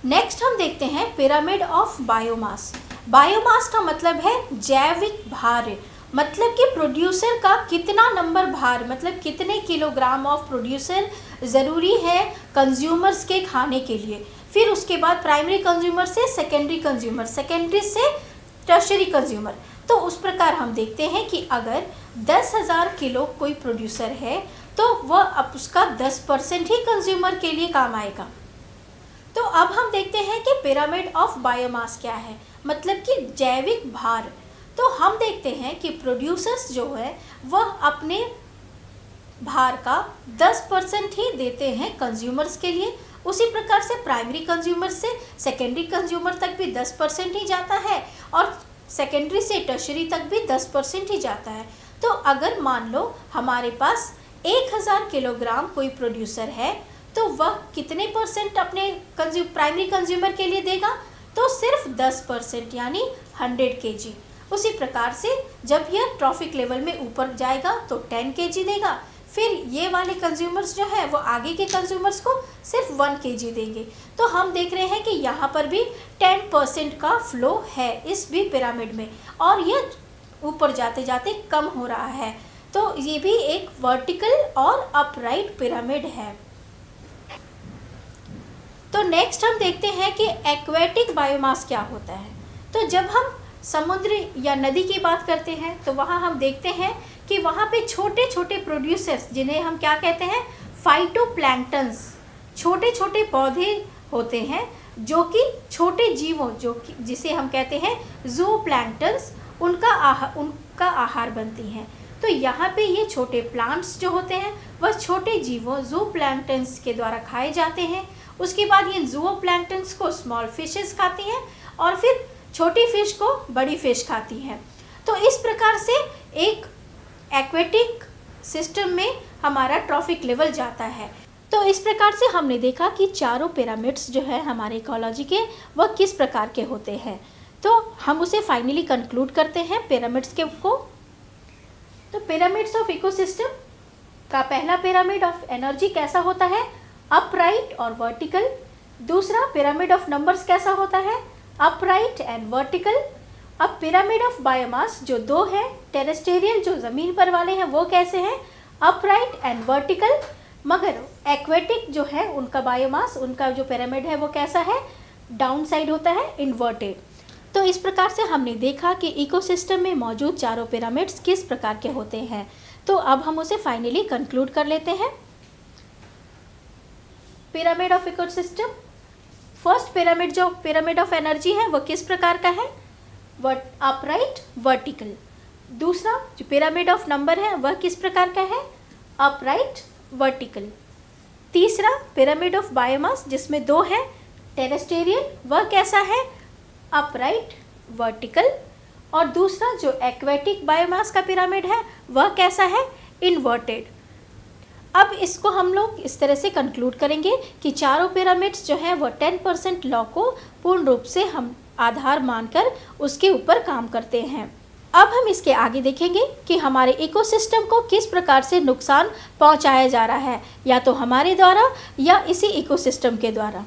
Next हम देखते हैं पिरामिड ऑफ बायोमास। बायोमास का मतलब है जैविक भार, मतलब कि प्रोड्यूसर का कितना नंबर भार, मतलब कितने किलोग्राम ऑफ प्रोड्यूसर ज़रूरी है कंज्यूमर्स के खाने के लिए। फिर उसके बाद प्राइमरी कंज्यूमर से सेकेंडरी कंज्यूमर, सेकेंडरी से टर्शरी कंज्यूमर। तो उस प्रकार हम देखते हैं कि अगर 10,000 किलो कोई प्रोड्यूसर है तो वह अब उसका 10% ही कंज्यूमर के लिए काम आएगा। तो अब हम देखते हैं कि पिरामिड ऑफ बायोमास क्या है, मतलब कि जैविक भार। तो हम देखते हैं कि प्रोड्यूसर्स जो है वह अपने भार का 10% ही देते हैं कंज्यूमर्स के लिए। उसी प्रकार से प्राइमरी कंज्यूमर से सेकेंडरी कंज्यूमर तक भी 10% ही जाता है और सेकेंडरी से टर्शरी तक भी 10% ही जाता है। तो अगर मान लो हमारे पास 1,000 किलोग्राम कोई प्रोड्यूसर है तो वह कितने परसेंट अपने प्राइमरी कंज्यूमर के लिए देगा, तो सिर्फ 10%, यानी 100 kg। उसी प्रकार से जब यह ट्रॉफिक लेवल में ऊपर जाएगा तो 10 kg देगा। फिर ये वाले कंज्यूमर्स जो है वो आगे के कंज्यूमर्स को सिर्फ 1 kg देंगे। तो हम देख रहे हैं कि यहाँ पर भी 10% का फ्लो है इस भी पिरामिड में, और यह ऊपर जाते जाते कम हो रहा है। तो ये भी एक वर्टिकल और अपराइट पिरामिड है। तो नेक्स्ट हम देखते हैं कि एक्वेटिक बायोमास क्या होता है। तो जब हम समुद्र या नदी की बात करते हैं तो वहाँ हम देखते हैं कि वहाँ पे छोटे छोटे प्रोड्यूसर्स, जिन्हें हम क्या कहते हैं, फाइटोप्लैंक्टन्स, छोटे छोटे पौधे होते हैं जो कि छोटे जीवों, जो कि जिसे हम कहते हैं ज़ूप्लैंक्टन्स, उनका आहार बनती हैं। तो यहाँ पे ये छोटे प्लांट्स जो होते हैं वह छोटे जीवों ज़ूप्लैंक्टन्स के द्वारा खाए जाते हैं। उसके बाद ये ज़ूप्लैंक्टन्स को स्मॉल फिशेस खाती हैं और फिर छोटी फिश को बड़ी फिश खाती हैं। तो इस प्रकार से एक एक्वेटिक सिस्टम में हमारा ट्रॉफिक लेवल जाता है। तो इस प्रकार से हमने देखा कि चारों पिरामिड्स जो है हमारे इकोलॉजी के, वह किस प्रकार के होते हैं। तो हम उसे फाइनली कंक्लूड करते हैं पिरामिड्स के को। तो पिरामिड्स ऑफ इकोसिस्टम का पहला पिरामिड ऑफ एनर्जी कैसा होता है, अपराइट और वर्टिकल। दूसरा पिरामिड ऑफ नंबर्स कैसा होता है, अपराइट एंड वर्टिकल। अब पिरामिड ऑफ बायोमास जो दो है, टेरेस्टेरियल जो ज़मीन पर वाले हैं वो कैसे हैं, अपराइट एंड वर्टिकल। मगर एक्वेटिक जो है उनका बायोमास, उनका जो पिरामिड है वो कैसा है, डाउन साइड होता है, इन्वर्टेड। तो इस प्रकार से हमने देखा कि इकोसिस्टम में मौजूद चारों पिरामिड्स किस प्रकार के होते हैं। तो अब हम उसे फाइनली कंक्लूड कर लेते हैं। Pyramid of ecosystem, first pyramid जो पिरामिड ऑफ एनर्जी है वो किस प्रकार का है, अपराइट वर्टिकल। दूसरा जो पिरामिड ऑफ नंबर है वह किस प्रकार का है, अपराइट वर्टिकल। तीसरा पिरामिड ऑफ बायोमास जिसमें दो है, टेरेस्टेरियल, वह कैसा है, अपराइट वर्टिकल। और दूसरा जो एक्वेटिक बायोमास का पिरामिड है वह कैसा है, इन्वर्टेड। अब इसको हम लोग इस तरह से कंक्लूड करेंगे कि चारों पिरामिड्स जो हैं वो 10% लॉ को पूर्ण रूप से हम आधार मानकर उसके ऊपर काम करते हैं। अब हम इसके आगे देखेंगे कि हमारे इकोसिस्टम को किस प्रकार से नुकसान पहुंचाया जा रहा है, या तो हमारे द्वारा या इसी इकोसिस्टम के द्वारा।